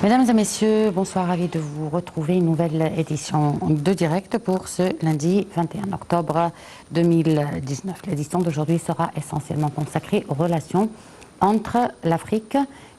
Mesdames et messieurs, bonsoir, ravi de vous retrouver. Une nouvelle édition de direct pour ce lundi 21 octobre 2019. L'édition d'aujourd'hui sera essentiellement consacrée aux relations entre l'Afrique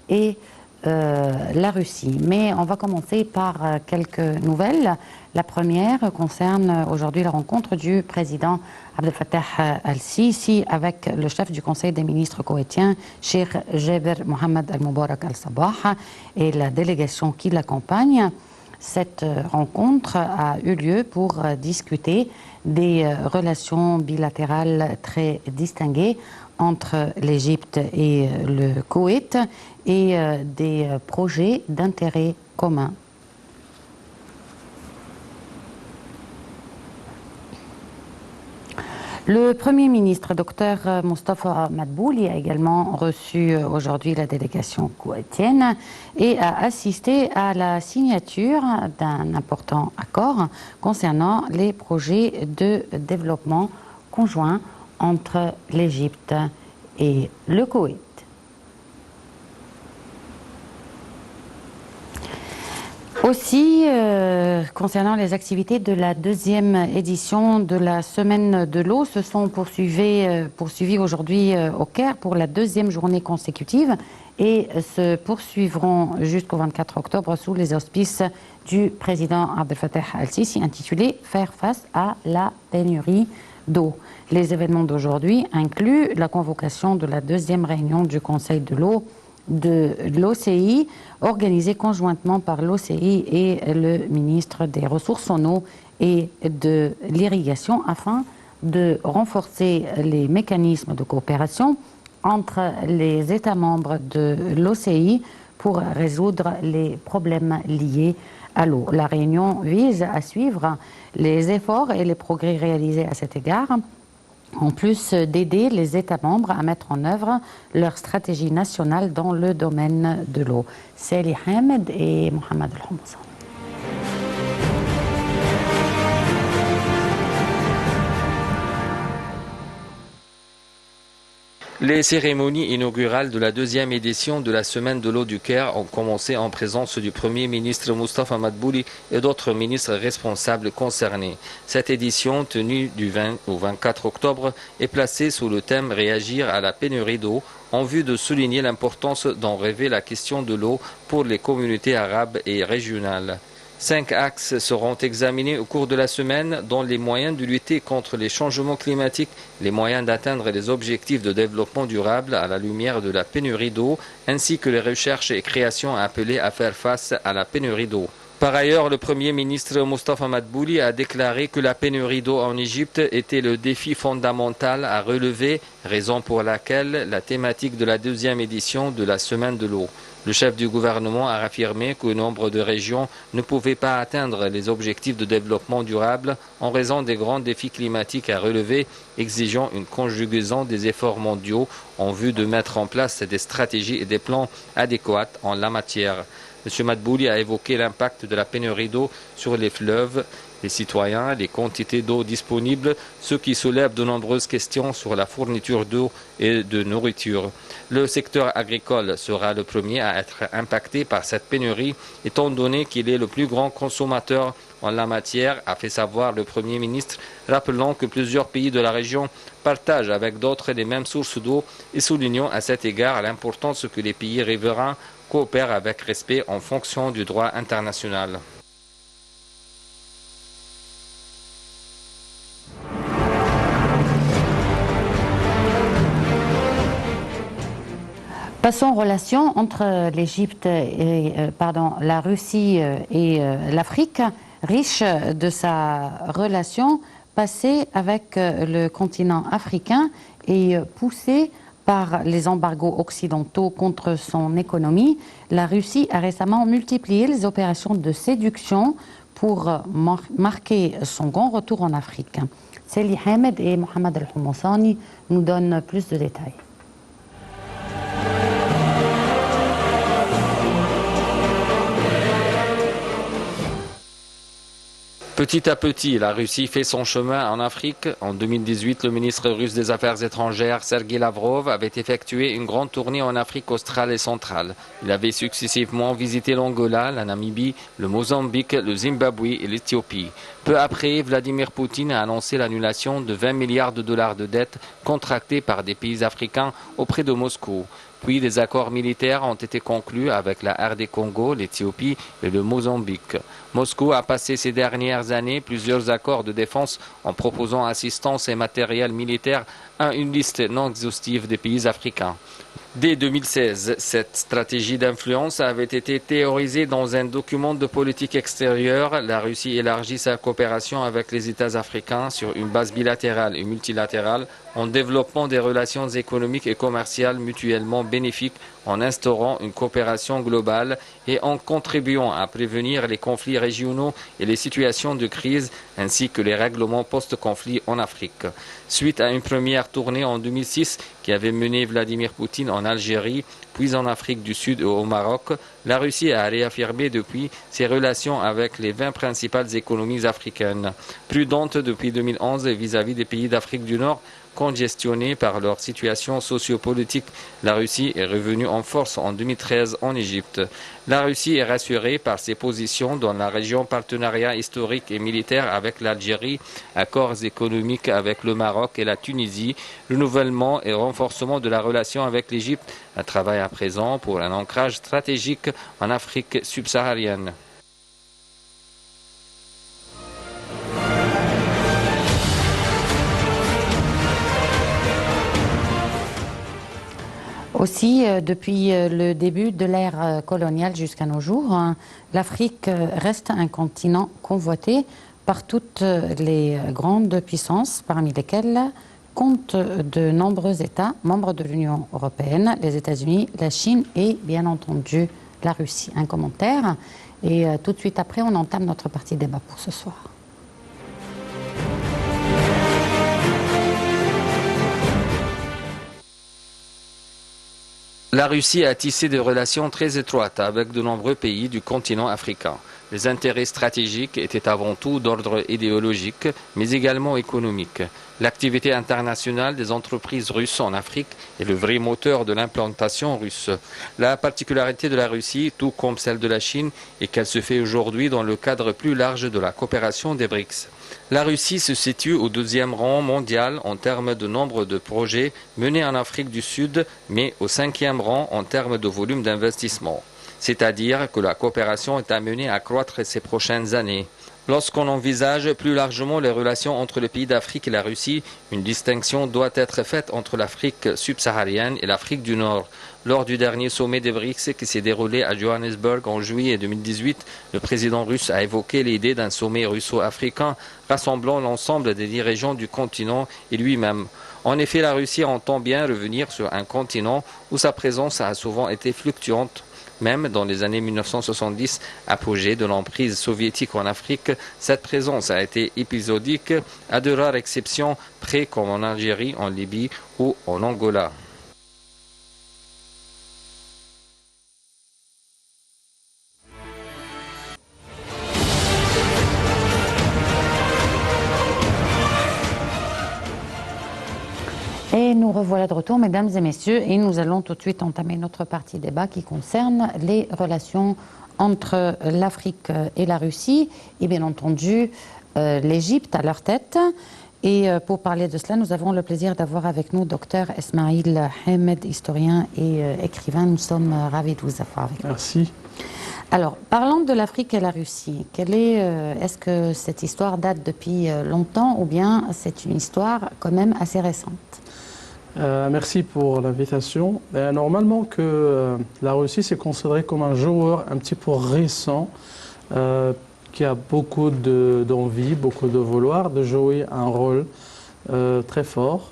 et la Russie. Mais on va commencer par quelques nouvelles. La première concerne aujourd'hui la rencontre du président Abdel Fattah al-Sisi avec le chef du Conseil des ministres koweïtien, Cheikh Jaber Mohamed Al-Moubarak Al-Sabah, et la délégation qui l'accompagne. Cette rencontre a eu lieu pour discuter des relations bilatérales très distinguées entre l'Égypte et le Koweït et des projets d'intérêt commun. Le Premier ministre, Dr Moustapha Madbouli, a également reçu aujourd'hui la délégation koweïtienne et a assisté à la signature d'un important accord concernant les projets de développement conjoint entre l'Égypte et le Koweït. Aussi, concernant les activités de la deuxième édition de la Semaine de l'eau, se sont poursuivies aujourd'hui au Caire pour la deuxième journée consécutive et se poursuivront jusqu'au 24 octobre sous les auspices du président Abdel Fattah al-Sisi, intitulé « Faire face à la pénurie d'eau ». Les événements d'aujourd'hui incluent la convocation de la deuxième réunion du Conseil de l'eau de l'OCI, organisée conjointement par l'OCI et le ministre des Ressources en eau et de l'Irrigation, afin de renforcer les mécanismes de coopération entre les États membres de l'OCI pour résoudre les problèmes liés à l'eau. La réunion vise à suivre les efforts et les progrès réalisés à cet égard, en plus d'aider les États membres à mettre en œuvre leur stratégie nationale dans le domaine de l'eau. Salih Hamed et Mohamed Al-Houmoussani. Les cérémonies inaugurales de la deuxième édition de la Semaine de l'eau du Caire ont commencé en présence du Premier ministre Moustapha Madbouli et d'autres ministres responsables concernés. Cette édition, tenue du 20 au 24 octobre, est placée sous le thème « Réagir à la pénurie d'eau » en vue de souligner l'importance d'enlever la question de l'eau pour les communautés arabes et régionales. 5 axes seront examinés au cours de la semaine, dont les moyens de lutter contre les changements climatiques, les moyens d'atteindre les objectifs de développement durable à la lumière de la pénurie d'eau, ainsi que les recherches et créations appelées à faire face à la pénurie d'eau. Par ailleurs, le Premier ministre Moustapha Madbouli a déclaré que la pénurie d'eau en Égypte était le défi fondamental à relever, raison pour laquelle la thématique de la deuxième édition de la Semaine de l'eau. Le chef du gouvernement a affirmé que nombre de régions ne pouvaient pas atteindre les objectifs de développement durable en raison des grands défis climatiques à relever, exigeant une conjugaison des efforts mondiaux en vue de mettre en place des stratégies et des plans adéquats en la matière. M. Madbouli a évoqué l'impact de la pénurie d'eau sur les fleuves, les citoyens, les quantités d'eau disponibles, ce qui soulève de nombreuses questions sur la fourniture d'eau et de nourriture. Le secteur agricole sera le premier à être impacté par cette pénurie, étant donné qu'il est le plus grand consommateur en la matière, a fait savoir le Premier ministre, rappelant que plusieurs pays de la région partagent avec d'autres les mêmes sources d'eau et soulignant à cet égard l'importance que les pays riverains coopèrent avec respect en fonction du droit international. Passons aux relations entre l'Égypte et la Russie et l'Afrique, riche de sa relation passée avec le continent africain et poussée par les embargos occidentaux contre son économie. La Russie a récemment multiplié les opérations de séduction pour marquer son grand retour en Afrique. Salih Hamed et Mohamed Al-Houmoussani nous donnent plus de détails. Petit à petit, la Russie fait son chemin en Afrique. En 2018, le ministre russe des Affaires étrangères, Sergei Lavrov, avait effectué une grande tournée en Afrique australe et centrale. Il avait successivement visité l'Angola, la Namibie, le Mozambique, le Zimbabwe et l'Éthiopie. Peu après, Vladimir Poutine a annoncé l'annulation de 20 milliards de dollars de dettes contractées par des pays africains auprès de Moscou. Puis des accords militaires ont été conclus avec la RD Congo, l'Éthiopie et le Mozambique. Moscou a passé ces dernières années plusieurs accords de défense en proposant assistance et matériel militaire à une liste non exhaustive des pays africains. Dès 2016, cette stratégie d'influence avait été théorisée dans un document de politique extérieure. La Russie élargit sa coopération avec les États africains sur une base bilatérale et multilatérale en développant des relations économiques et commerciales mutuellement bénéfiques, en instaurant une coopération globale et en contribuant à prévenir les conflits régionaux et les situations de crise ainsi que les règlements post-conflit en Afrique. Suite à une première tournée en 2006 qui avait mené Vladimir Poutine en Algérie, puis en Afrique du Sud et au Maroc, la Russie a réaffirmé depuis ses relations avec les 20 principales économies africaines. Prudente depuis 2011 vis-à-vis des pays d'Afrique du Nord, congestionnés par leur situation sociopolitique, la Russie est revenue en force en 2013 en Égypte. La Russie est rassurée par ses positions dans la région, partenariat historique et militaire avec l'Algérie, accords économiques avec le Maroc et la Tunisie, renouvellement et renforcement de la relation avec l'Égypte, un travail à présent pour un ancrage stratégique en Afrique subsaharienne. Aussi, depuis le début de l'ère coloniale jusqu'à nos jours, l'Afrique reste un continent convoité par toutes les grandes puissances, parmi lesquelles comptent de nombreux États membres de l'Union européenne, les États-Unis, la Chine et bien entendu la Russie. Un commentaire et tout de suite après, on entame notre partie débat pour ce soir. La Russie a tissé des relations très étroites avec de nombreux pays du continent africain. Les intérêts stratégiques étaient avant tout d'ordre idéologique, mais également économique. L'activité internationale des entreprises russes en Afrique est le vrai moteur de l'implantation russe. La particularité de la Russie, tout comme celle de la Chine, est qu'elle se fait aujourd'hui dans le cadre plus large de la coopération des BRICS. La Russie se situe au 2e rang mondial en termes de nombre de projets menés en Afrique du Sud, mais au 5e rang en termes de volume d'investissement. C'est-à-dire que la coopération est amenée à croître ces prochaines années. Lorsqu'on envisage plus largement les relations entre les pays d'Afrique et la Russie, une distinction doit être faite entre l'Afrique subsaharienne et l'Afrique du Nord. Lors du dernier sommet des BRICS qui s'est déroulé à Johannesburg en juillet 2018, le président russe a évoqué l'idée d'un sommet russo-africain rassemblant l'ensemble des dirigeants du continent et lui-même. En effet, la Russie entend bien revenir sur un continent où sa présence a souvent été fluctuante. Même dans les années 1970, apogée de l'emprise soviétique en Afrique, cette présence a été épisodique, à de rares exceptions près comme en Algérie, en Libye ou en Angola. Et nous revoilà de retour, mesdames et messieurs, et nous allons tout de suite entamer notre partie débat qui concerne les relations entre l'Afrique et la Russie, et bien entendu l'Égypte à leur tête. Et pour parler de cela, nous avons le plaisir d'avoir avec nous Dr Esmaïl Hamed, historien et écrivain. Nous sommes ravis de vous avoir avec nous. Merci. Alors, parlant de l'Afrique et la Russie, est-ce que cette histoire date depuis longtemps ou bien c'est une histoire quand même assez récente? Merci pour l'invitation. Normalement, la Russie c'est considéré comme un joueur un petit peu récent qui a beaucoup d'envie, beaucoup de vouloir de jouer un rôle très fort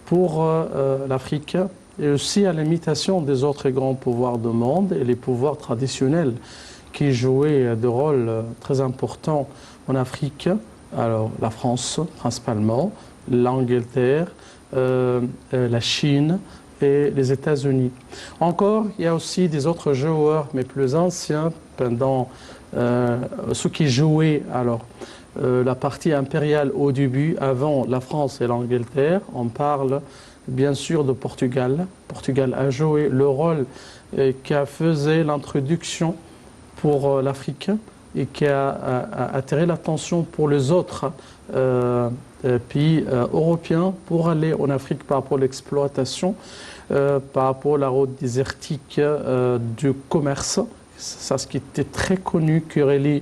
pour l'Afrique et aussi à l'imitation des autres grands pouvoirs du monde et les pouvoirs traditionnels qui jouaient des rôles très importants en Afrique. Alors la France principalement, l'Angleterre, la Chine et les États-Unis. Encore, il y a aussi des autres joueurs, mais plus anciens, pendant ceux qui jouaient alors la partie impériale au début, avant la France et l'Angleterre. On parle bien sûr de Portugal. Portugal a joué le rôle qui a fait l'introduction pour l'Afrique et qui a attiré l'attention pour les autres pays européens pour aller en Afrique par rapport à l'exploitation, par rapport à la route désertique du commerce. Ça, ce qui était très connu, qui relie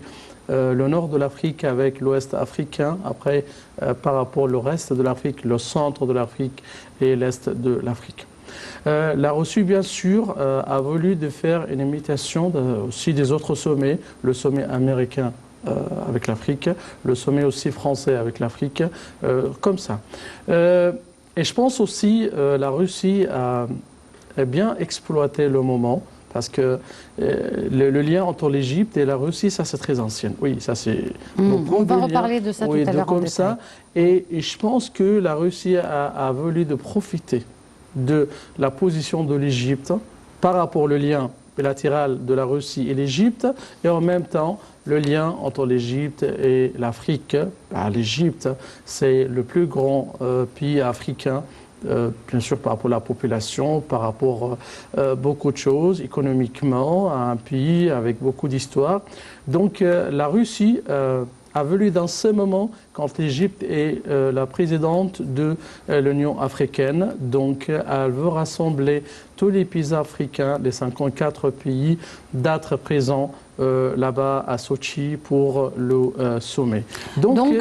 le nord de l'Afrique avec l'ouest africain, après par rapport au reste de l'Afrique, le centre de l'Afrique et l'est de l'Afrique. La Russie, bien sûr, a voulu de faire une imitation aussi des autres sommets, le sommet américain avec l'Afrique, le sommet aussi français avec l'Afrique, comme ça. Et je pense aussi la Russie a bien exploité le moment. Parce que le lien entre l'Égypte et la Russie, ça c'est très ancien. Oui, ça c'est. On va reparler de ça tout à l'heure. Comme ça. Et je pense que la Russie a voulu de profiter de la position de l'Égypte par rapport au lien bilatéral de la Russie et l'Égypte, et en même temps le lien entre l'Égypte et l'Afrique. L'Égypte, c'est le plus grand pays africain. Bien sûr par rapport à la population, par rapport à beaucoup de choses, économiquement, à un pays avec beaucoup d'histoire. Donc la Russie a voulu dans ce moment, quand l'Égypte est la présidente de l'Union africaine, donc elle veut rassembler tous les pays africains, les 54 pays, d'être présents là-bas à Sochi pour le sommet. Donc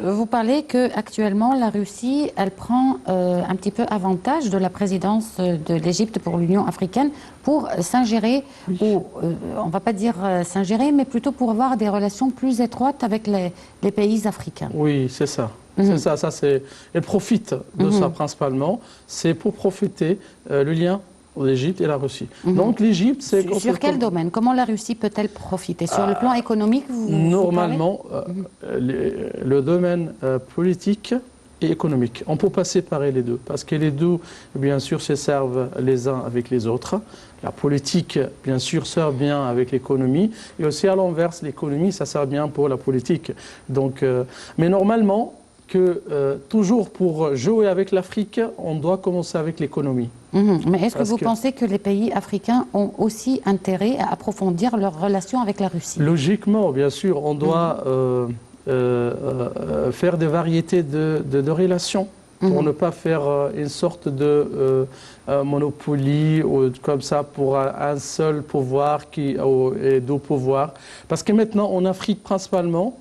vous parlez qu'actuellement la Russie, elle prend un petit peu avantage de la présidence de l'Égypte pour l'Union africaine pour s'ingérer, oui. Ou on ne va pas dire s'ingérer, mais plutôt pour avoir des relations plus étroites avec les pays africains. Oui, c'est ça. C'est ça, elle profite de ça principalement. C'est pour profiter le lien l'Égypte et la Russie. Donc l'Égypte, c'est... Sur quel domaine? Comment la Russie peut-elle profiter? Sur le plan économique, normalement, le domaine politique et économique. On ne peut pas séparer les deux, parce que les deux, bien sûr, se servent les uns avec les autres. La politique, bien sûr, sert bien avec l'économie, et aussi à l'inverse, l'économie, ça sert bien pour la politique. Donc, mais normalement, toujours pour jouer avec l'Afrique, on doit commencer avec l'économie. Mais est-ce que vous pensez que les pays africains ont aussi intérêt à approfondir leurs relations avec la Russie? Logiquement, bien sûr, on doit faire des variétés de relations pour ne pas faire une sorte de monopoly ou comme ça pour un seul pouvoir et deux pouvoirs. Parce que maintenant, en Afrique principalement,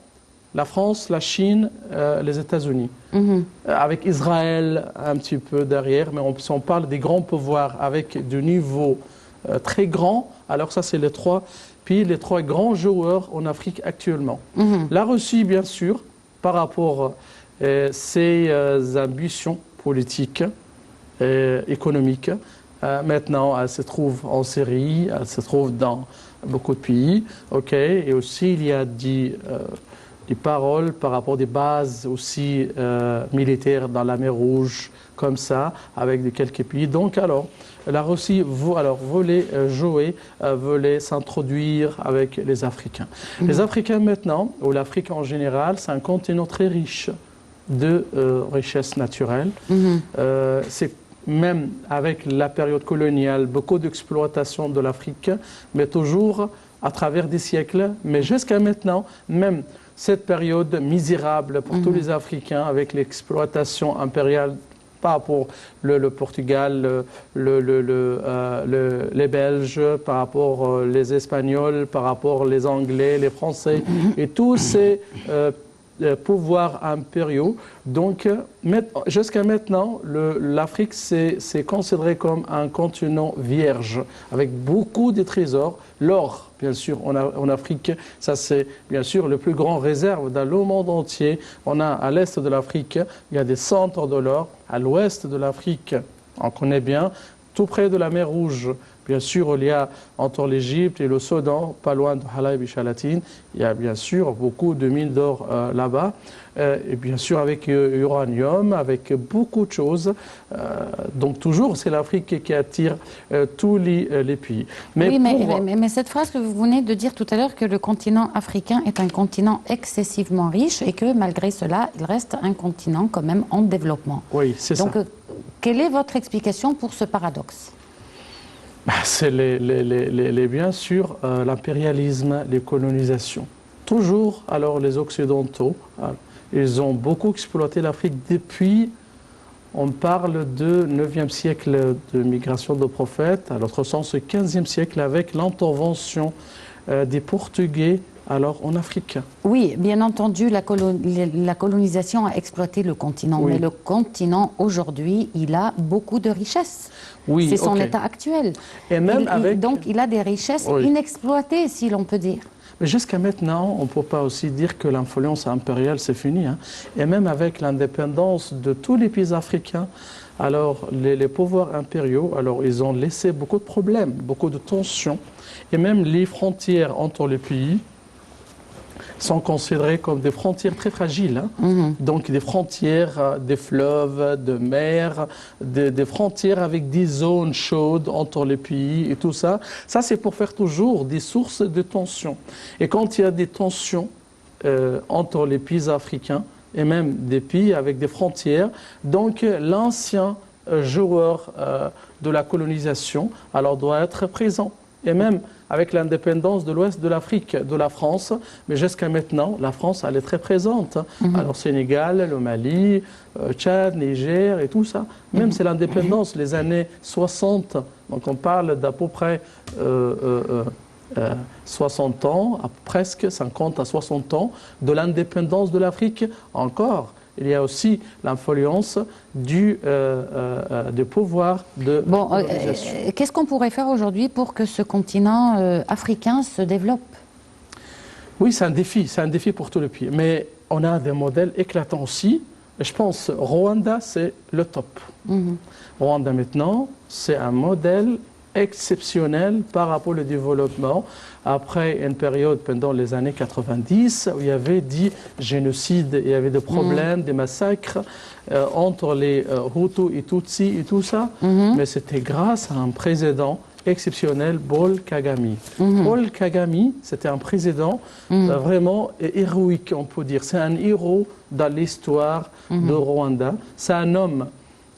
la France, la Chine, les États-Unis. Avec Israël un petit peu derrière, mais on parle des grands pouvoirs avec du niveau très grand. Alors ça, c'est les trois grands joueurs en Afrique actuellement. La Russie, bien sûr, par rapport à ses ambitions politiques et économiques, maintenant, elle se trouve en Syrie, elle se trouve dans beaucoup de pays. Et aussi, il y a des paroles par rapport à des bases aussi militaires dans la mer Rouge, comme ça, avec quelques pays. Donc alors, la Russie voulait jouer, voulait s'introduire avec les Africains. Les Africains maintenant, ou l'Afrique en général, c'est un continent très riche de richesses naturelles. C'est même avec la période coloniale, beaucoup d'exploitation de l'Afrique, mais toujours à travers des siècles. Mais jusqu'à maintenant, même cette période misérable pour tous les Africains avec l'exploitation impériale par rapport le Portugal, les Belges, par rapport les Espagnols, par rapport les Anglais, les Français et tous ces pouvoirs impériaux. Donc, jusqu'à maintenant, l'Afrique c'est considéré comme un continent vierge, avec beaucoup de trésors. L'or, bien sûr, en Afrique, ça c'est bien sûr le plus grand réserve dans le monde entier. On a à l'est de l'Afrique, il y a des centres de l'or. À l'ouest de l'Afrique, on connaît bien, tout près de la mer Rouge. Bien sûr, il y a entre l'Égypte et le Soudan, pas loin de Halab et Chalatin, il y a bien sûr beaucoup de mines d'or là-bas. Et bien sûr avec uranium, avec beaucoup de choses. Donc toujours, c'est l'Afrique qui attire tous les pays. Mais cette phrase que vous venez de dire tout à l'heure, que le continent africain est un continent excessivement riche et que malgré cela, il reste un continent quand même en développement. Oui, c'est ça. Donc, quelle est votre explication pour ce paradoxe? C'est bien sûr l'impérialisme, les colonisations. Toujours, alors les Occidentaux, ils ont beaucoup exploité l'Afrique depuis, on parle de 9e siècle de migration de prophètes, à l'autre sens, le 15e siècle avec l'intervention des Portugais alors en Afrique. Oui, bien entendu, la colonisation a exploité le continent, oui. Mais le continent aujourd'hui, il a beaucoup de richesses. Oui, c'est son état actuel. Et même donc il a des richesses inexploitées, si l'on peut dire. Mais jusqu'à maintenant, on ne peut pas aussi dire que l'influence impériale, c'est fini. Hein. Et même avec l'indépendance de tous les pays africains, alors les pouvoirs impériaux, alors ils ont laissé beaucoup de problèmes, beaucoup de tensions. Et même les frontières entre les pays sont considérées comme des frontières très fragiles. Hein. Donc des frontières, des fleuves, de mer, des frontières avec des zones chaudes entre les pays et tout ça. Ça, c'est pour faire toujours des sources de tensions. Et quand il y a des tensions entre les pays africains et même des pays avec des frontières, donc l'ancien joueur de la colonisation alors doit être présent. Et même avec l'indépendance de l'ouest de l'Afrique, de la France, mais jusqu'à maintenant, la France, elle est très présente. Alors Sénégal, le Mali, Tchad, Niger et tout ça. Même c'est l'indépendance, les années 60, donc on parle d'à peu près 60 ans, à presque 50 à 60 ans, de l'indépendance de l'Afrique encore. Il y a aussi l'influence du pouvoir de colonisation. Qu'est-ce qu'on pourrait faire aujourd'hui pour que ce continent africain se développe? Oui, c'est un défi pour tous les pays. Mais on a des modèles éclatants aussi. Je pense Rwanda, c'est le top. Rwanda maintenant, c'est un modèle exceptionnel par rapport au développement. Après une période pendant les années 90 où il y avait des génocides, il y avait des problèmes, des massacres entre les Hutus et Tutsis et tout ça. Mais c'était grâce à un président exceptionnel, Paul Kagame. Paul Kagame, c'était un président vraiment héroïque, on peut dire. C'est un héros dans l'histoire de Rwanda. C'est un homme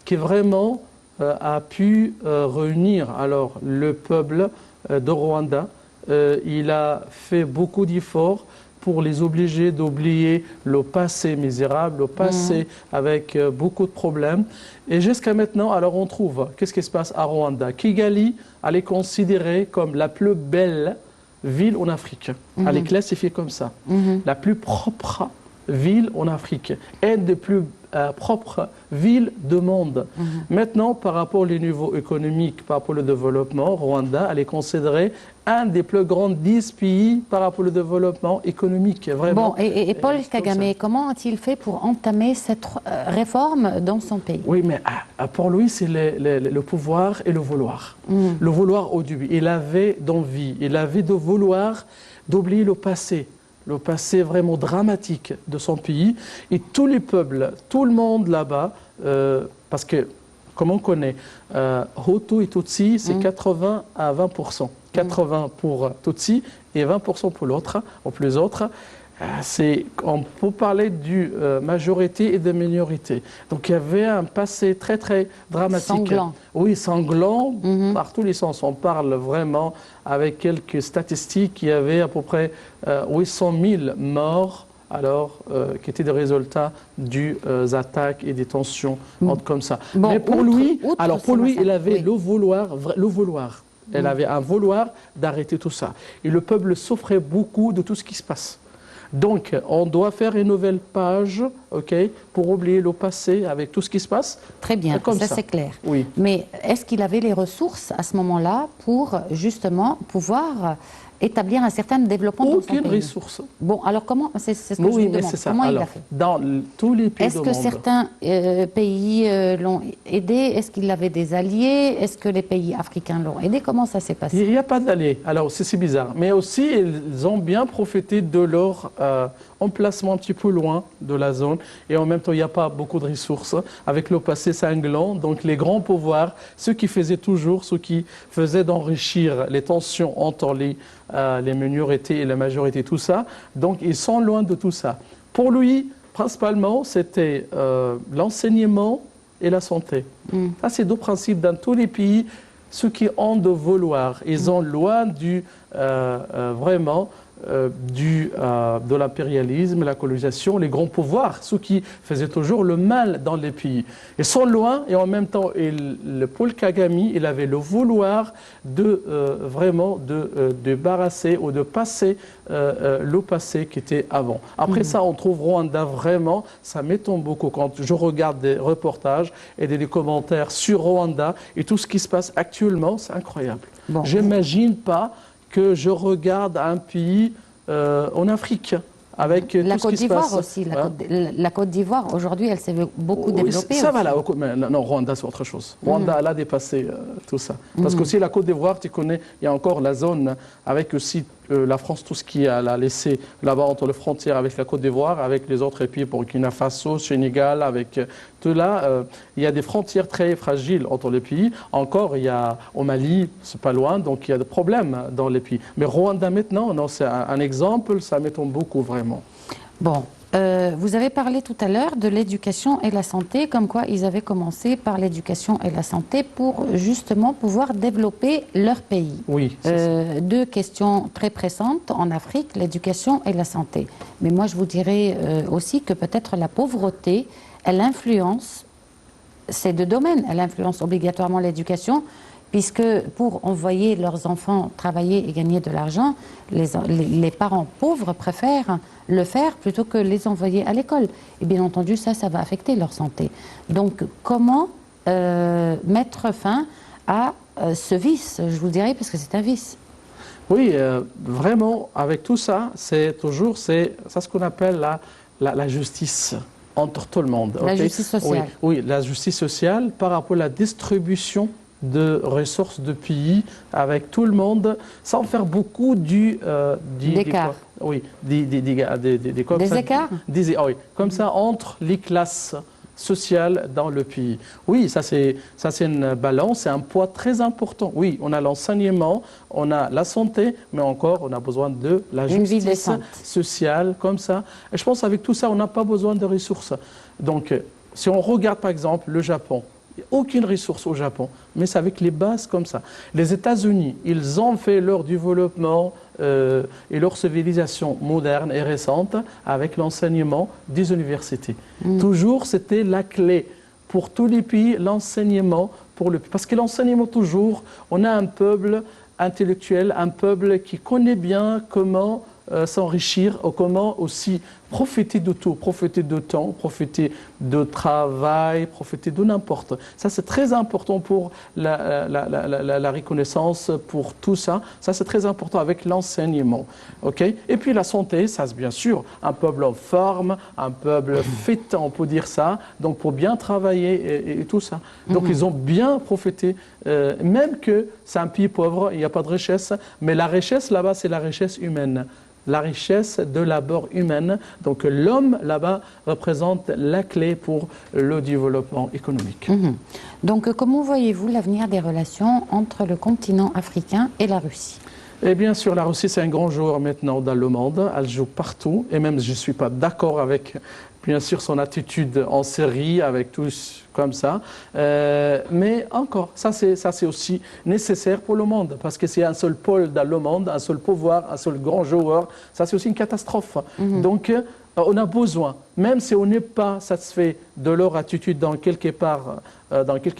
qui vraiment a pu réunir alors le peuple de Rwanda. Il a fait beaucoup d'efforts pour les obliger d'oublier le passé misérable, le passé avec beaucoup de problèmes. Et jusqu'à maintenant, alors on trouve, qu'est-ce qui se passe à Rwanda? Kigali, elle est considérée comme la plus belle ville en Afrique. Elle est classifiée comme ça. La plus propre ville en Afrique. Une des plus propres villes du monde. Maintenant, par rapport au niveau économique, par rapport au développement, Rwanda, elle est considérée un des plus grands 10 pays par rapport au développement économique. Vraiment. Bon, et Paul Kagame, comment a-t-il fait pour entamer cette réforme dans son pays? Oui, mais pour lui, c'est le pouvoir et le vouloir. Le vouloir au début. Il avait d'envie, il avait de vouloir d'oublier le passé vraiment dramatique de son pays. Et tous les peuples, tout le monde là-bas, parce que, comme on connaît, Hutu et Tutsi, c'est 80 à 20%. 80 pour Tutsi et 20% pour l'autre, ou plus autres. On peut parler de majorité et de minorité. Donc il y avait un passé très très dramatique. Sanglant. Oui, sanglant par tous les sens. On parle vraiment avec quelques statistiques. Il y avait à peu près 800 000 morts. Alors, qui étaient des résultats des attaques et des tensions comme ça. Bon, mais pour lui, il avait le vouloir. Il avait un vouloir d'arrêter tout ça. Et le peuple souffrait beaucoup de tout ce qui se passe. Donc, on doit faire une nouvelle page, pour oublier le passé avec tout ce qui se passe. Très bien, ça c'est clair. Oui. Mais est-ce qu'il avait les ressources à ce moment-là pour justement pouvoir établir un certain développement dans son Aucune pays. ressource. Bon, alors comment, c'est ce que je Oui, vous mais demande, c'est ça. comment il Alors, l'a fait? dans tous les pays Est-ce du que monde. certains pays l'ont aidé? Est-ce qu'il avait des alliés? Est-ce que les pays africains l'ont aidé? Comment ça s'est passé? Il n'y a pas d'alliés. Alors, c'est bizarre. Mais aussi, ils ont bien profité de leur emplacement un petit peu loin de la zone. Et en même temps, il n'y a pas beaucoup de ressources. Avec le passé cinglant, donc les grands pouvoirs, ceux qui faisaient d'enrichir les tensions entre les minorités et la majorité, tout ça. Donc, ils sont loin de tout ça. Pour lui, principalement, c'était l'enseignement et la santé. Ça, c'est deux principes dans tous les pays. Ceux qui ont de vouloir, ils ont loin de l'impérialisme, la colonisation, les grands pouvoirs, ceux qui faisaient toujours le mal dans les pays. Ils sont loin et en même temps, le Paul Kagame, il avait le vouloir de débarrasser ou de passer le passé qui était avant. Après ça, on trouve Rwanda vraiment, ça m'étonne beaucoup quand je regarde des reportages et des commentaires sur Rwanda et tout ce qui se passe actuellement, c'est incroyable. Bon. J'imagine pas que je regarde un pays en Afrique avec tout ce qui se passe. Aussi, la Côte d'Ivoire, aujourd'hui, elle s'est beaucoup développée. Ça aussi. va là, mais non, Rwanda c'est autre chose. Rwanda, elle a dépassé tout ça. Parce que aussi la Côte d'Ivoire, tu connais, il y a encore la zone avec aussi la France, tout ce qui a laissé là-bas entre les frontières avec la Côte d'Ivoire, avec les autres pays, Burkina Faso, Sénégal, avec tout là, il y a des frontières très fragiles entre les pays. Encore, il y a au Mali, c'est pas loin, donc il y a des problèmes dans les pays. Mais Rwanda maintenant, non, c'est un exemple, ça m'étonne beaucoup vraiment. Bon. Vous avez parlé tout à l'heure de l'éducation et la santé, comme quoi ils avaient commencé par l'éducation et la santé pour justement pouvoir développer leur pays. Oui. Deux questions très pressantes en Afrique, l'éducation et la santé. Mais moi, je vous dirais aussi que peut-être la pauvreté, elle influence ces deux domaines. Elle influence obligatoirement l'éducation, puisque pour envoyer leurs enfants travailler et gagner de l'argent, les parents pauvres préfèrent le faire plutôt que les envoyer à l'école. Et bien entendu, ça va affecter leur santé. Donc, comment mettre fin à ce vice, je vous dirais, parce que c'est un vice. Oui, vraiment, avec tout ça, c'est ce qu'on appelle la justice entre tout le monde. La okay? justice sociale. Oui, la justice sociale par rapport à la distribution de ressources de pays avec tout le monde, sans faire beaucoup d'écart. Oui, des écarts. Oui, comme ça entre les classes sociales dans le pays. Oui, ça c'est une balance, c'est un poids très important. Oui, on a l'enseignement, on a la santé, mais encore on a besoin de la justice sociale comme ça. Et je pense qu'avec tout ça, on n'a pas besoin de ressources. Donc, si on regarde par exemple le Japon, aucune ressource au Japon, mais c'est avec les bases comme ça. Les États-Unis, ils ont fait leur développement et leur civilisation moderne et récente avec l'enseignement des universités. Toujours, c'était la clé pour tous les pays, l'enseignement. Parce que l'enseignement, toujours, on a un peuple intellectuel, un peuple qui connaît bien comment s'enrichir, comment aussi profiter de tout, profiter de temps, profiter de travail, profiter de n'importe. Ça, c'est très important pour la reconnaissance, pour tout ça. Ça, c'est très important avec l'enseignement. Okay? Et puis la santé, ça, c'est bien sûr, un peuple en forme, un peuple fit, on peut dire ça, donc pour bien travailler et tout ça. Donc, ils ont bien profité, même que c'est un pays pauvre, il n'y a pas de richesse, mais la richesse là-bas, c'est la richesse humaine. La richesse de labeur humaine. Donc l'homme, là-bas, représente la clé pour le développement économique. Donc comment voyez-vous l'avenir des relations entre le continent africain et la Russie ? Et bien sûr, la Russie, c'est un grand joueur maintenant dans le monde. Elle joue partout. Et même, je ne suis pas d'accord avec, bien sûr, son attitude en Syrie, avec tous comme ça. Mais encore, ça c'est aussi nécessaire pour le monde. Parce que c'est un seul pôle dans le monde, un seul pouvoir, un seul grand joueur. Ça, c'est aussi une catastrophe. Donc, On a besoin, même si on n'est pas satisfait de leur attitude dans quelque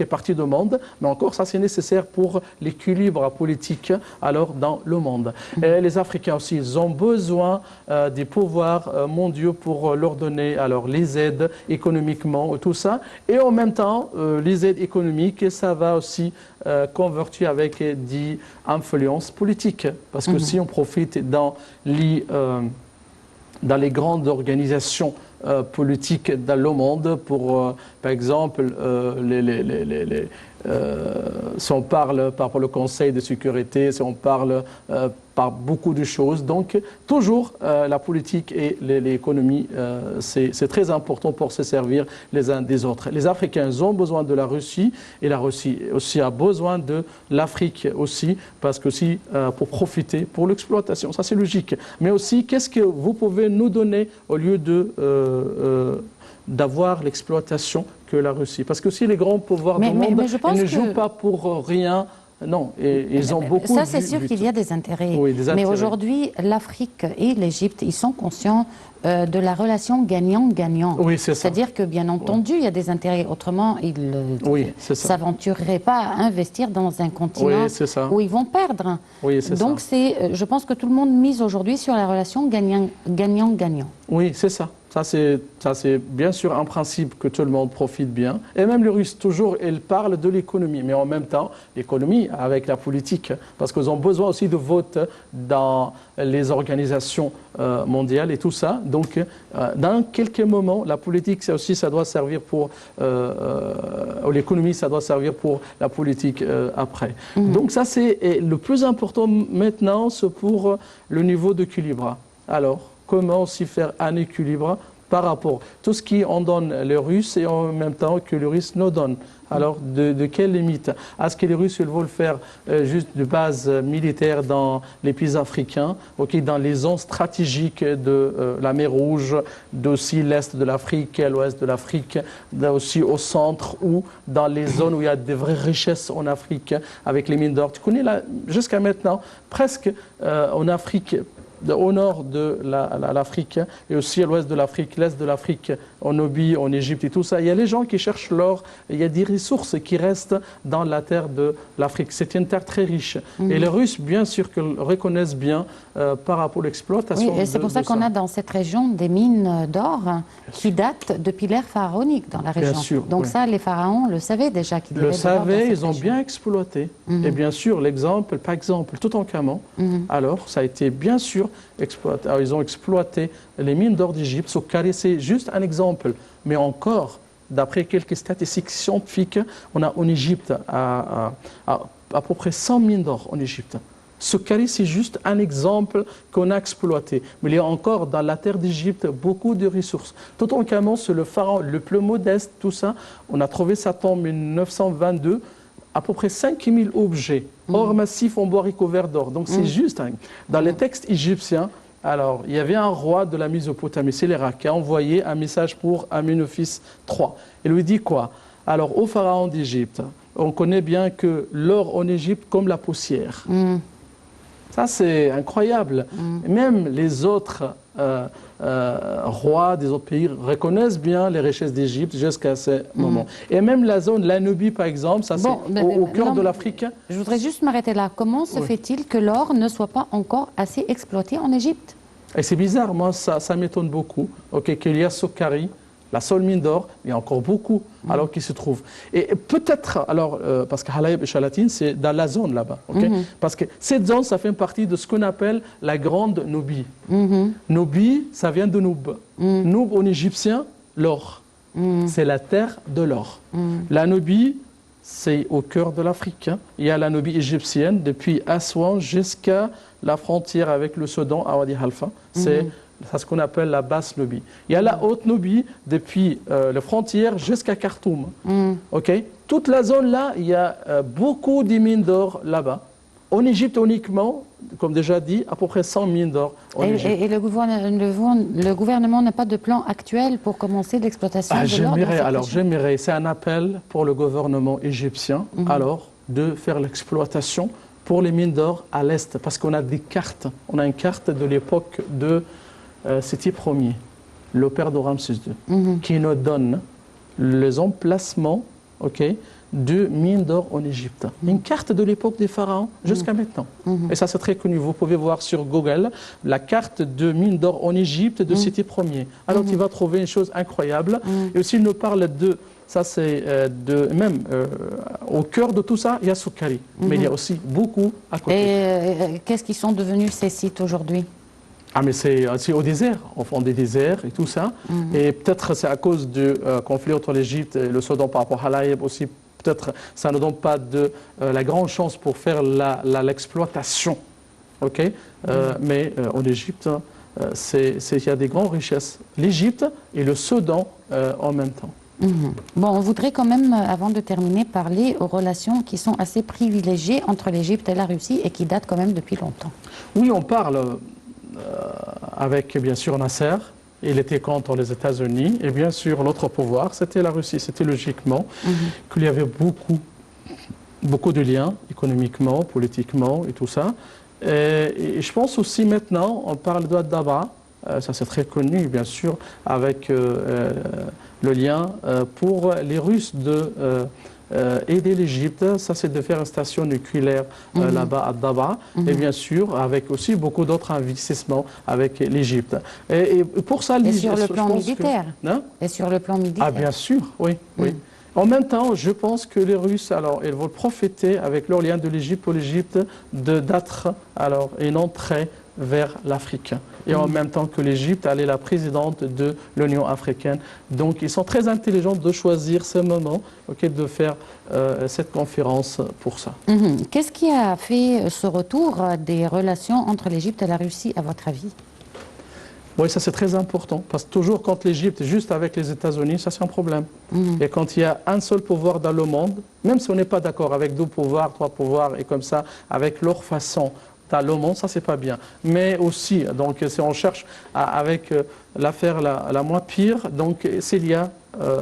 partie du monde, mais encore ça c'est nécessaire pour l'équilibre politique alors dans le monde. Et les Africains aussi, ils ont besoin des pouvoirs mondiaux pour leur donner alors les aides économiquement, tout ça. Et en même temps, les aides économiques, ça va aussi convertir avec des influences politiques. Parce que si on profite dans les grandes organisations politiques dans le monde, pour, par exemple, si on parle par le Conseil de sécurité, si on parle par beaucoup de choses. Donc, toujours, la politique et l'économie, c'est très important pour se servir les uns des autres. Les Africains ont besoin de la Russie, et la Russie aussi a besoin de l'Afrique aussi, parce que aussi, pour profiter, pour l'exploitation, ça c'est logique. Mais aussi, qu'est-ce que vous pouvez nous donner au lieu d'avoir l'exploitation que la Russie? Parce que si les grands pouvoirs du monde ils ne jouent pas pour rien. Non, et ils ont beaucoup... Ça, c'est sûr qu'il y a des intérêts. Oui, des intérêts. Mais aujourd'hui, l'Afrique et l'Égypte, ils sont conscients de la relation gagnant-gagnant. Oui, c'est ça. C'est-à-dire que, bien entendu, il y a des intérêts. Autrement, ils ne s'aventureraient pas à investir dans un continent où ils vont perdre. Oui, c'est ça. Donc, je pense que tout le monde mise aujourd'hui sur la relation gagnant-gagnant. Oui, c'est ça. Ça, c'est bien sûr un principe que tout le monde profite bien. Et même les Russes, toujours, ils parlent de l'économie. Mais en même temps, l'économie avec la politique. Parce qu'ils ont besoin aussi de vote dans les organisations mondiales et tout ça. Donc, dans quelques moments, la politique, ça doit servir pour... l'économie, ça doit servir pour la politique après. Donc, ça, c'est le plus important maintenant, c'est pour le niveau d'équilibre. Alors, comment aussi faire un équilibre par rapport à tout ce qu'on donne les Russes et en même temps que les Russes nous donnent. Alors, de quelle limite? Est-ce que les Russes ils veulent faire juste de base militaire dans les pays africains, dans les zones stratégiques de la mer Rouge, d'aussi l'Est de l'Afrique, l'Ouest de l'Afrique, aussi au centre ou dans les zones où il y a des vraies richesses en Afrique avec les mines d'or? Tu connais jusqu'à maintenant, presque en Afrique, au nord de l'Afrique et aussi à l'ouest de l'Afrique, l'est de l'Afrique, en Nubie, en Égypte et tout ça. Il y a les gens qui cherchent l'or, il y a des ressources qui restent dans la terre de l'Afrique. C'est une terre très riche. Et les Russes, bien sûr, qu'ils reconnaissent bien par rapport à l'exploitation. Oui, et c'est pour ça qu'on a dans cette région des mines d'or qui datent depuis l'ère pharaonique dans la région. Bien sûr, donc ça, les pharaons le savaient déjà qu'ils le savaient, ils ont bien exploité. Et bien sûr, par exemple, Toutankhamon, alors ça a été bien sûr exploité. Alors, ils ont exploité les mines d'or d'Égypte. C'est juste un exemple. Mais encore, d'après quelques statistiques scientifiques, on a en Égypte à peu près 100 mines d'or en Égypte. Soukari, c'est juste un exemple qu'on a exploité. Mais il y a encore dans la terre d'Égypte beaucoup de ressources. Toutankhamon, c'est le pharaon le plus modeste, tout ça. On a trouvé sa tombe en 1922. À peu près 5000 objets, or massifs en bois recouvert d'or. Donc c'est juste, dans les textes égyptiens, alors il y avait un roi de la Mésopotamie, c'est l'Irak, qui a envoyé un message pour Amenophis III. Il lui dit quoi? Alors au pharaon d'Égypte, on connaît bien que l'or en Égypte comme la poussière. Ça c'est incroyable. Même les autres rois des autres pays reconnaissent bien les richesses d'Égypte jusqu'à ce moment. Et même la zone, la Nubie par exemple, ça c'est au cœur de l'Afrique. Je voudrais juste m'arrêter là. Comment se fait-il que l'or ne soit pas encore assez exploité en Égypte? Et c'est bizarre, moi ça m'étonne beaucoup, qu'il y a Soukari, la seule mine d'or, il y a encore beaucoup alors qui se trouvent. Et peut-être, alors, parce que Halayeb et Chalatin, c'est dans la zone là-bas. Parce que cette zone, ça fait partie de ce qu'on appelle la Grande Nubie. Nubie, ça vient de Noub. Noub en égyptien, l'or. C'est la terre de l'or. La Nubie, c'est au cœur de l'Afrique. Il y a la Nubie égyptienne, depuis Aswan jusqu'à la frontière avec le Soudan, à Wadi Halfa. C'est ce qu'on appelle la basse Nubie. Il y a la haute Nubie depuis la frontière jusqu'à Khartoum. Toute la zone là, il y a beaucoup de mines d'or là-bas. En Égypte uniquement, comme déjà dit, à peu près 100 mines d'or en Égypte. Et le gouvernement n'a pas de plan actuel pour commencer l'exploitation de l'or? J'aimerais, c'est un appel pour le gouvernement égyptien, alors, de faire l'exploitation pour les mines d'or à l'est, parce qu'on a des cartes. On a une carte de l'époque de Séti Ier. le père de Ramsès II, qui nous donne les emplacements, ok, de mines d'or en Égypte. Une carte de l'époque des pharaons jusqu'à maintenant. Et ça, c'est très connu. Vous pouvez voir sur Google la carte de mines d'or en Égypte de Séti Ier. Alors, tu vas trouver une chose incroyable. Et aussi, il nous parle de... Ça, c'est même au cœur de tout ça, il y a Soukhari. Mais il y a aussi beaucoup à côté. Et qu'est-ce qu'ils sont devenus ces sites aujourd'hui? Ah, mais c'est au désert, au fond des déserts et tout ça. Et peut-être c'est à cause du conflit entre l'Égypte et le Soudan par rapport à l'Aïeb aussi. Peut-être ça ne donne pas de la grande chance pour faire l'exploitation. Okay? Mais en Égypte, il y a des grandes richesses. L'Égypte et le Soudan en même temps. Bon, on voudrait quand même, avant de terminer, parler aux relations qui sont assez privilégiées entre l'Égypte et la Russie et qui datent quand même depuis longtemps. Oui, on parle avec, bien sûr, Nasser. Il était contre les États-Unis. Et bien sûr, l'autre pouvoir, c'était la Russie. C'était logiquement qu'il y avait beaucoup de liens, économiquement, politiquement et tout ça. Et je pense aussi maintenant, on parle de Daba. Ça c'est très connu, bien sûr, avec le lien pour les Russes aider l'Égypte. Ça, c'est de faire une station nucléaire là-bas à Daba. Et bien sûr, avec aussi beaucoup d'autres investissements avec l'Égypte. Et pour ça, et sur le plan militaire. Et sur le plan militaire. Ah, bien sûr, oui. oui. En même temps, je pense que les Russes, alors, ils vont profiter avec leur lien de l'Égypte pour l'Égypte d'être une entrée vers l'Afrique. Et en même temps que l'Égypte, elle est la présidente de l'Union africaine. Donc, ils sont très intelligents de choisir ce moment, de faire cette conférence pour ça. Qu'est-ce qui a fait ce retour des relations entre l'Égypte et la Russie, à votre avis? Oui, ça c'est très important, parce que toujours quand l'Égypte est juste avec les États-Unis, ça c'est un problème. Et quand il y a un seul pouvoir dans le monde, même si on n'est pas d'accord avec 2 pouvoirs, 3 pouvoirs, et comme ça, avec leur façon dans le monde, ça c'est pas bien. Mais aussi, donc si on cherche avec l'affaire la moins pire, donc s'il y a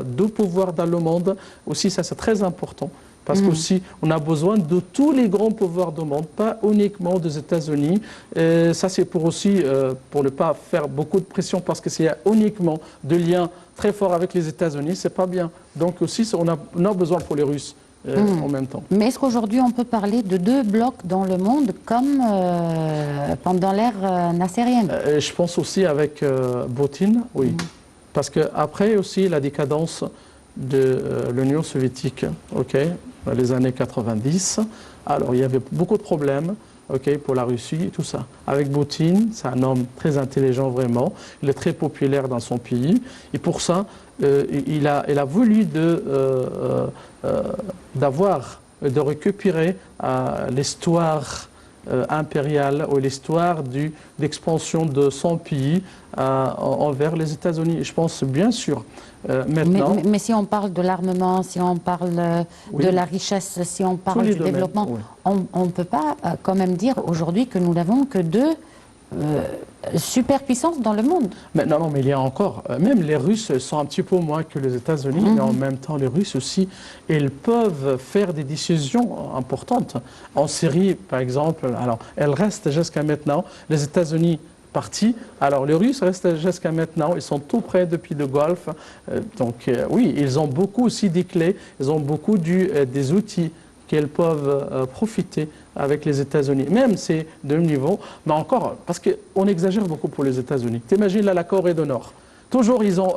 2 pouvoirs dans le monde, aussi ça c'est très important. Parce qu'aussi, on a besoin de tous les grands pouvoirs du monde, pas uniquement des États-Unis. Ça, c'est pour aussi, pour ne pas faire beaucoup de pression, parce que s'il y a uniquement de liens très forts avec les États-Unis, c'est pas bien. Donc aussi, on a besoin pour les Russes en même temps. Mais est-ce qu'aujourd'hui, on peut parler de 2 blocs dans le monde, comme pendant l'ère nassérienne? Je pense aussi avec Poutine, oui. Parce qu'après aussi, la décadence de l'Union soviétique, les années 90. Alors, il y avait beaucoup de problèmes pour la Russie et tout ça. Avec Poutine, c'est un homme très intelligent vraiment. Il est très populaire dans son pays. Et pour ça, il a voulu de récupérer l'histoire impériale ou l'histoire d'expansion de son pays envers les États-Unis. Je pense bien sûr maintenant... Mais si on parle de l'armement, si on parle de la richesse, si on parle du développement, on ne peut pas quand même dire aujourd'hui que nous n'avons que 2 superpuissances dans le monde. Mais non, mais il y a encore, même les Russes sont un petit peu moins que les États-Unis, mais en même temps, les Russes aussi, ils peuvent faire des décisions importantes. En Syrie, par exemple, alors, elles restent jusqu'à maintenant, les États-Unis partis, alors les Russes restent jusqu'à maintenant, ils sont tout près depuis le Golfe, donc oui, ils ont beaucoup aussi des clés, ils ont beaucoup des outils qu'elles peuvent profiter avec les États-Unis. Même c'est de niveau, mais encore, parce qu'on exagère beaucoup pour les États-Unis. T'imagines là la Corée du Nord. Toujours, ils ont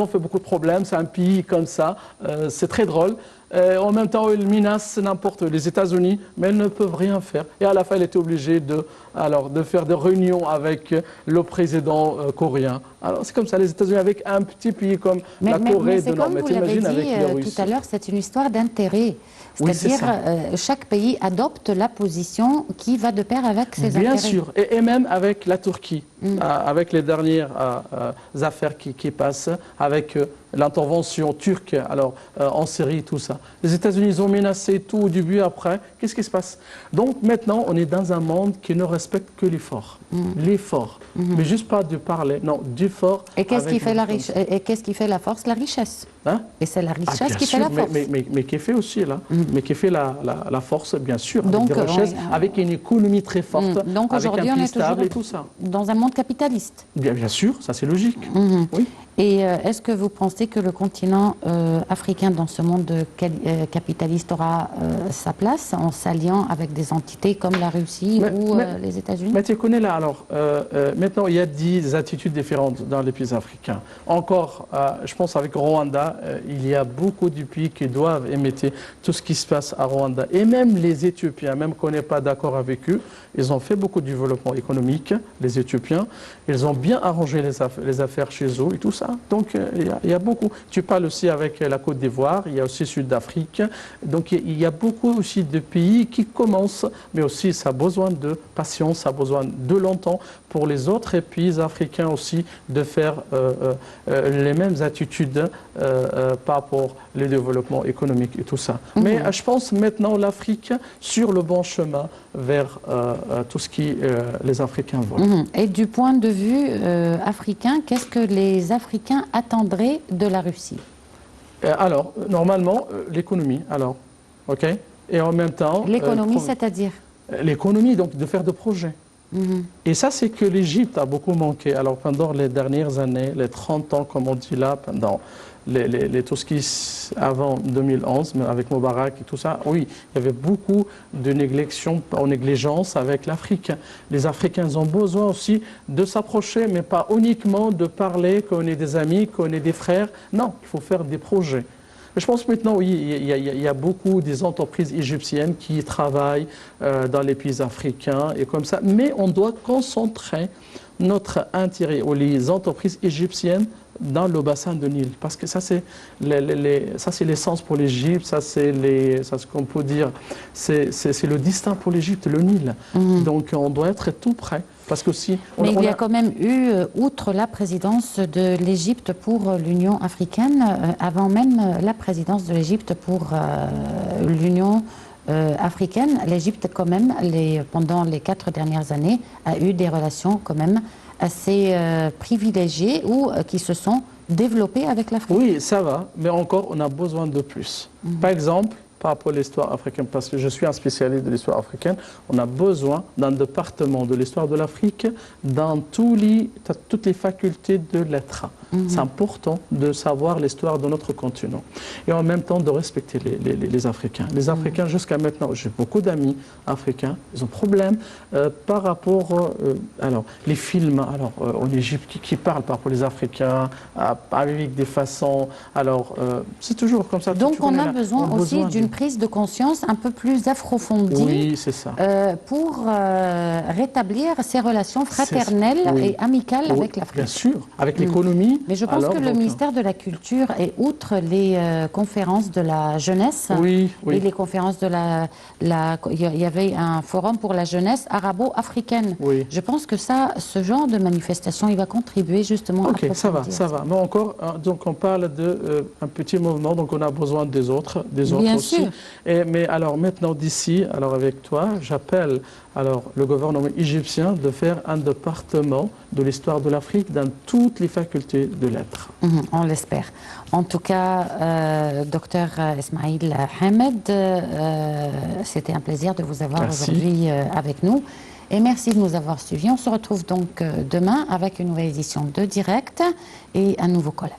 fait beaucoup de problèmes, c'est un pays comme ça, c'est très drôle. En même temps, ils menacent n'importe les États-Unis, mais ils ne peuvent rien faire. Et à la fin, il était obligé de faire des réunions avec le président coréen. Alors c'est comme ça, les États-Unis avec un petit pays comme la Corée du Nord. Mais t'imagines avec les Russes. Tout à l'heure, c'est une histoire d'intérêt. C'est-à-dire, chaque pays adopte la position qui va de pair avec ses intérêts. Bien sûr, et même avec la Turquie, avec les dernières affaires qui passent, avec l'intervention turque en Syrie, tout ça. Les États-Unis ont menacé tout au début, après. Qu'est-ce qui se passe? Donc maintenant, on est dans un monde qui ne respecte que l'effort. L'effort. Mais juste pas de parler, non, du fort. Et qu'est-ce qui fait la force? La richesse. Et c'est la richesse qui fait la force. Mais qui fait aussi, là. Mais qui fait la force, bien sûr, avec des richesses, avec une économie très forte, donc avec un aujourd'hui, on pays est stable toujours et tout ça. Dans un monde capitaliste. Bien sûr, ça c'est logique. Oui. Et est-ce que vous pensez que le continent africain dans ce monde capitaliste aura sa place en s'alliant avec des entités comme la Russie ou les États-Unis? Mais tu connais là, alors, maintenant il y a des attitudes différentes dans les pays africains. Encore, je pense avec Rwanda, il y a beaucoup de pays qui doivent émettre tout ce qui se passe à Rwanda. Et même les Éthiopiens, même qu'on n'est pas d'accord avec eux, ils ont fait beaucoup de développement économique, les Éthiopiens. Ils ont bien arrangé les affaires chez eux et tout ça. Donc il y a beaucoup. Tu parles aussi avec la Côte d'Ivoire, il y a aussi Sud-Afrique. Donc il y a beaucoup aussi de pays qui commencent, mais aussi ça a besoin de patience, ça a besoin de longtemps pour les autres pays africains aussi de faire les mêmes attitudes par rapport au développement économique et tout ça. Mais je pense maintenant l'Afrique sur le bon chemin vers tout ce qui les Africains veulent. Et du point de vue africain, qu'est-ce que les Africains attendraient de la Russie? Alors, normalement, l'économie, alors, ok? Et en même temps... L'économie, c'est-à-dire? L'économie, donc de faire des projets. Et ça, c'est que l'Égypte a beaucoup manqué. Alors, pendant les dernières années, les 30 ans, comme on dit là, pendant tout ce qui avant 2011, mais avec Moubarak et tout ça, oui, il y avait beaucoup de négligence avec l'Afrique. Les Africains ont besoin aussi de s'approcher, mais pas uniquement de parler qu'on est des amis, qu'on est des frères. Non, il faut faire des projets. Je pense maintenant, oui, il y a beaucoup des entreprises égyptiennes qui travaillent dans les pays africains et comme ça, mais on doit concentrer notre intérêt ou les entreprises égyptiennes dans le bassin de Nil, parce que ça c'est l'essence pour l'Égypte, ça c'est ce qu'on peut dire, c'est le destin pour l'Égypte, le Nil. Donc on doit être tout près. Parce que si mais il y a quand même eu, outre la présidence de l'Égypte pour l'Union africaine, avant même la présidence de l'Égypte pour l'Union africaine, l'Égypte quand même, pendant les 4 dernières années, a eu des relations quand même assez privilégiées ou qui se sont développées avec l'Afrique. Oui, ça va, mais encore on a besoin de plus. Par exemple, par rapport à l'histoire africaine, parce que je suis un spécialiste de l'histoire africaine, on a besoin d'un département de l'histoire de l'Afrique dans toutes les facultés de lettres. C'est important de savoir l'histoire de notre continent et en même temps de respecter les Africains. Les Africains, jusqu'à maintenant, j'ai beaucoup d'amis africains, ils ont problème par rapport, alors, les films en Égypte qui parlent par rapport aux Africains avec des façons, alors c'est toujours comme ça. Donc on a besoin aussi d'une prise de conscience un peu plus approfondie, oui, c'est ça. Pour rétablir ces relations fraternelles et amicales avec l'Afrique. Bien sûr, avec l'économie. Mais je pense que le ministère de la Culture, et outre les conférences de la jeunesse, et les conférences de il y avait un forum pour la jeunesse arabo-africaine. Je pense que ce genre de manifestation, il va contribuer justement à ça va. Mais encore, donc on parle d'un petit mouvement, donc on a besoin des autres Bien aussi. sûr. Mais alors maintenant d'ici, alors avec toi, j'appelle alors le gouvernement égyptien de faire un département de l'histoire de l'Afrique dans toutes les facultés de lettres. On l'espère. En tout cas, docteur Ismail Hamed, c'était un plaisir de vous avoir aujourd'hui avec nous. Et merci de nous avoir suivis. On se retrouve donc demain avec une nouvelle édition de Direct et un nouveau collègue.